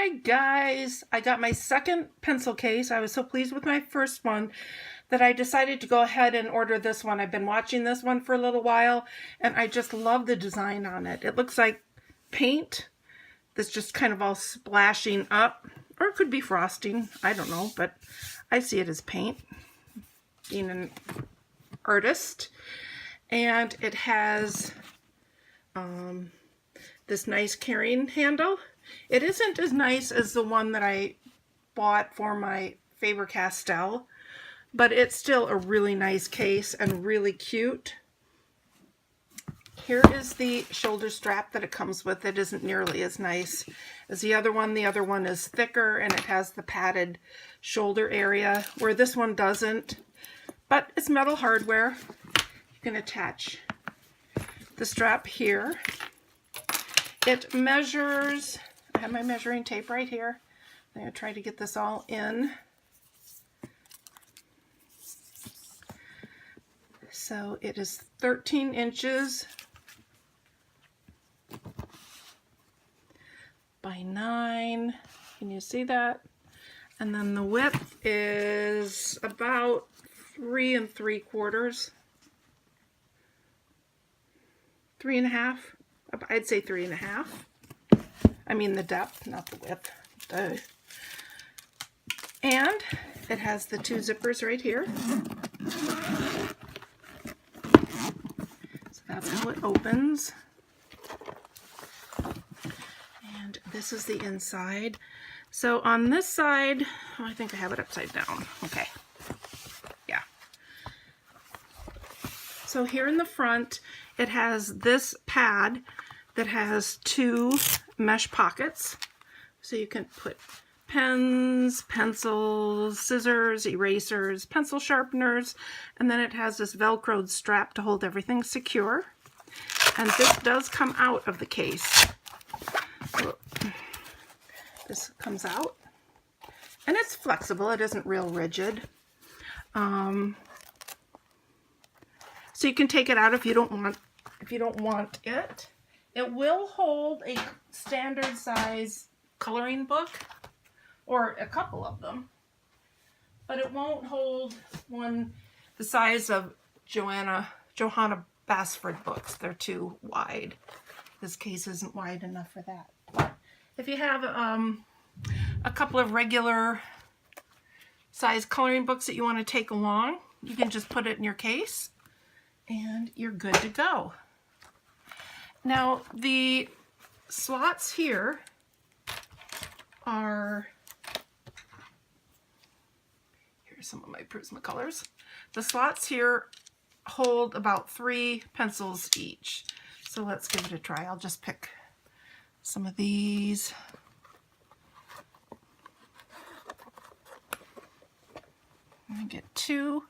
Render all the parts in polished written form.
Hi guys, I got my second pencil case. I was so pleased with my first one that I decided to go ahead and order this one. I've been watching this one for a little while and I just love the design on it. It looks like paint that's just kind of all splashing up, or it could be frosting, I don't know, but I see it as paint, being an artist. And it has this nice carrying handle. It isn't as nice as the one that I bought for my Faber-Castell, but it's still a really nice case and really cute. Here is the shoulder strap that it comes with. It isn't nearly as nice as the other one. The other one is thicker and it has the padded shoulder area where this one doesn't, but it's metal hardware. You can attach the strap here. It measures, I have my measuring tape right here. I'm going to try to get this all in. So it is 13 inches by 9. Can you see that? And then the width is about 3 3/4. 3.5. I'd say 3.5. I mean the depth, not the width. And it has the 2 zippers right here. So that's how it opens. And this is the inside. So on this side, oh, I think I have it upside down. Okay. Yeah. So here in the front, it has this pad that has 2 mesh pockets. So you can put pens, pencils, scissors, erasers, pencil sharpeners, and then it has this Velcroed strap to hold everything secure. And this does come out of the case. So this comes out. And it's flexible, it isn't real rigid. So you can take it out if you don't want it. It will hold a standard size coloring book, or a couple of them, but it won't hold one the size of Johanna Basford books. They're too wide. This case isn't wide enough for that. But if you have a couple of regular size coloring books that you want to take along, you can just put it in your case and you're good to go. Now the slots here are, here's some of my Prismacolors. The slots here hold about 3 pencils each. So let's give it a try. I'll just pick some of these. I get 2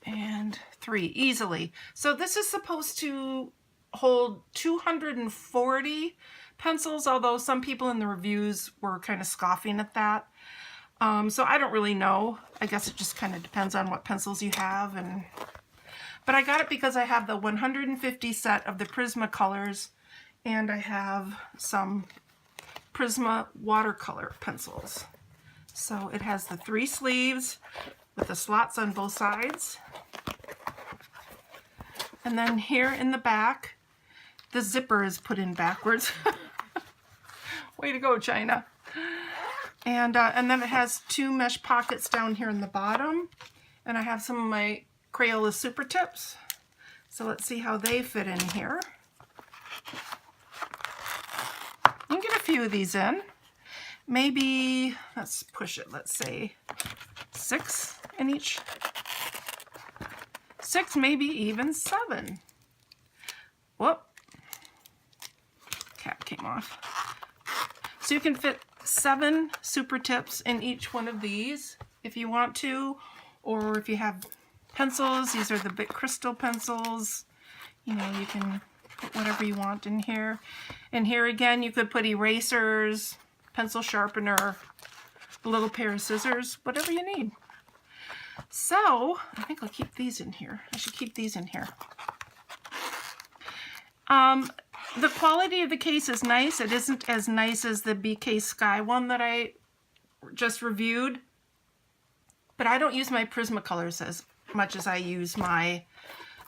and 3 easily. So this is supposed to hold 240 pencils, although some people in the reviews were kind of scoffing at that. So I don't really know. I guess it just kind of depends on what pencils you have. But I got it because I have the 150 set of the Prismacolors, and I have some Prisma Watercolor pencils. So it has the 3 sleeves with the slots on both sides. And then here in the back, the zipper is put in backwards. Way to go, China. And then it has 2 mesh pockets down here in the bottom. And I have some of my Crayola Supertips. So let's see how they fit in here. You can get a few of these in. Maybe, let's push it, let's say 6 in each. 6, maybe even 7. Whoop. Cap came off. So you can fit 7 Supertips in each one of these if you want to, or if you have pencils, these are the big crystal pencils. You know, you can put whatever you want in here. And here again, you could put erasers, pencil sharpener, a little pair of scissors, whatever you need. So I think I'll keep these in here. I should keep these in here. The quality of the case is nice. It isn't as nice as the BK Sky one that I just reviewed, but I don't use my Prismacolors as much as I use my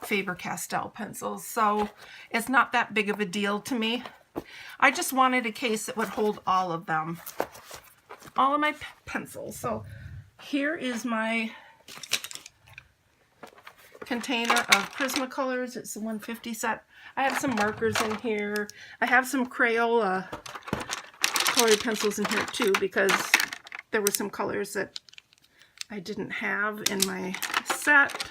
Faber-Castell pencils, so it's not that big of a deal to me. I just wanted a case that would hold all of them, all of my pencils. So here is my container of Prismacolors. It's the 150 set. I have some markers in here. I have some Crayola colored pencils in here too, because there were some colors that I didn't have in my set.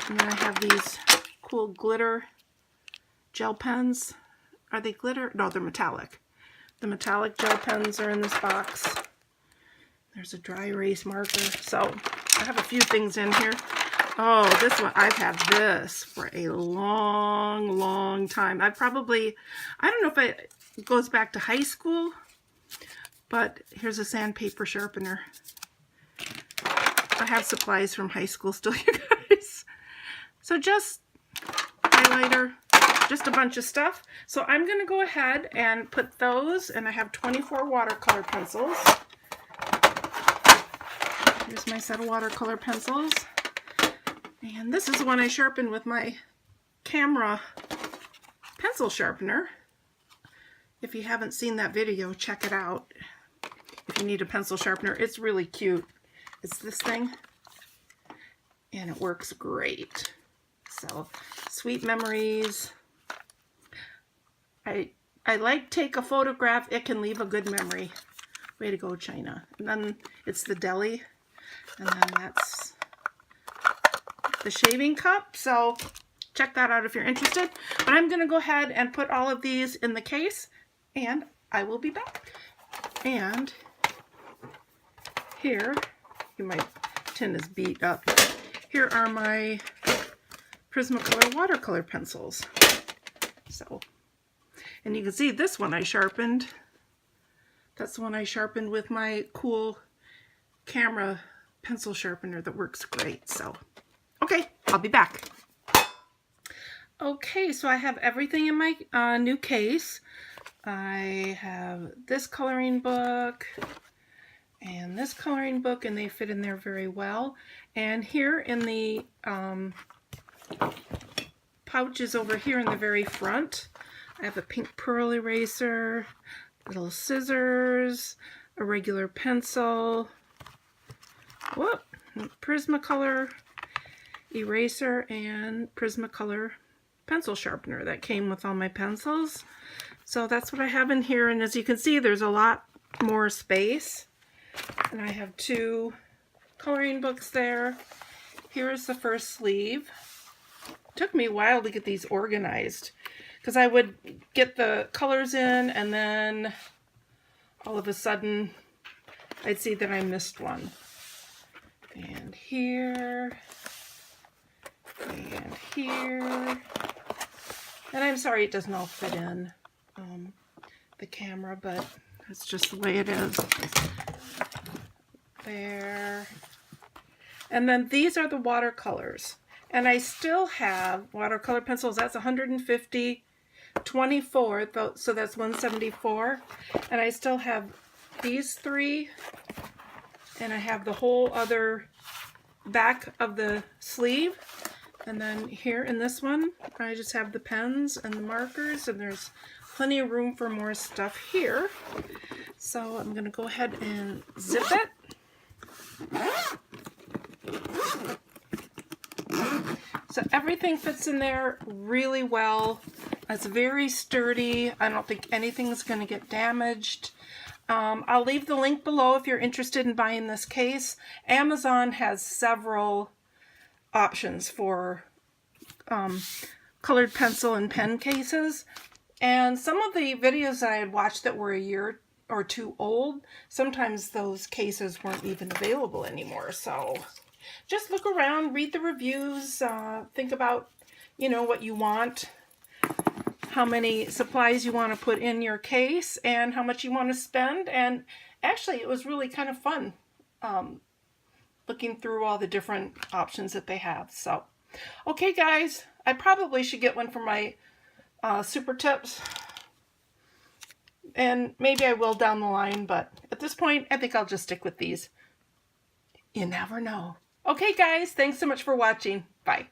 And then I have these cool glitter gel pens. Are they glitter? No, they're metallic. The metallic gel pens are in this box. There's a dry erase marker. So I have a few things in here. Oh, this one, I've had this for a long, long time. I don't know if it goes back to high school, but here's a sandpaper sharpener. I have supplies from high school still, you guys. So just highlighter, just a bunch of stuff. So I'm going to go ahead and put those, and I have 24 watercolor pencils. Here's my set of watercolor pencils. And this is the one I sharpened with my camera pencil sharpener. If you haven't seen that video, check it out. If you need a pencil sharpener, it's really cute. It's this thing, and it works great. So, sweet memories. I like take a photograph, it can leave a good memory. Way to go, China. And then it's the deli, and then that's the shaving cup. So check that out if you're interested. But I'm going to go ahead and put all of these in the case, and I will be back. And here, my tin is beat up. Here are my Prismacolor watercolor pencils. So, and you can see this one I sharpened. That's the one I sharpened with my cool camera pencil sharpener that works great. So, okay, I'll be back. Okay, so I have everything in my new case. I have this coloring book and this coloring book, and they fit in there very well. And here in the pouches over here in the very front, I have a pink pearl eraser, little scissors, a regular pencil, whoop, Prismacolor eraser, and Prismacolor pencil sharpener that came with all my pencils. So that's what I have in here, and as you can see, there's a lot more space. And I have two coloring books there. Here is the first sleeve. It took me a while to get these organized, because I would get the colors in, and then all of a sudden I'd see that I missed one. And here, and here. And I'm sorry it doesn't all fit in the camera, but it's just the way it is. There. And then these are the watercolors. And I still have watercolor pencils. That's 150, 24, so that's 174. And I still have these three. And I have the whole other back of the sleeve. And then here in this one, I just have the pens and the markers, and there's plenty of room for more stuff here. So I'm going to go ahead and zip it. So everything fits in there really well. It's very sturdy. I don't think anything's going to get damaged. I'll leave the link below if you're interested in buying this case. Amazon has several options for colored pencil and pen cases. And some of the videos that I had watched that were a year or two old, sometimes those cases weren't even available anymore. So just look around, read the reviews, think about, you know, what you want, how many supplies you want to put in your case, and how much you want to spend. And actually, it was really kind of fun looking through all the different options that they have. So, okay, guys, I probably should get one for my Supertips. And maybe I will down the line, but at this point, I think I'll just stick with these. You never know. Okay, guys, thanks so much for watching. Bye.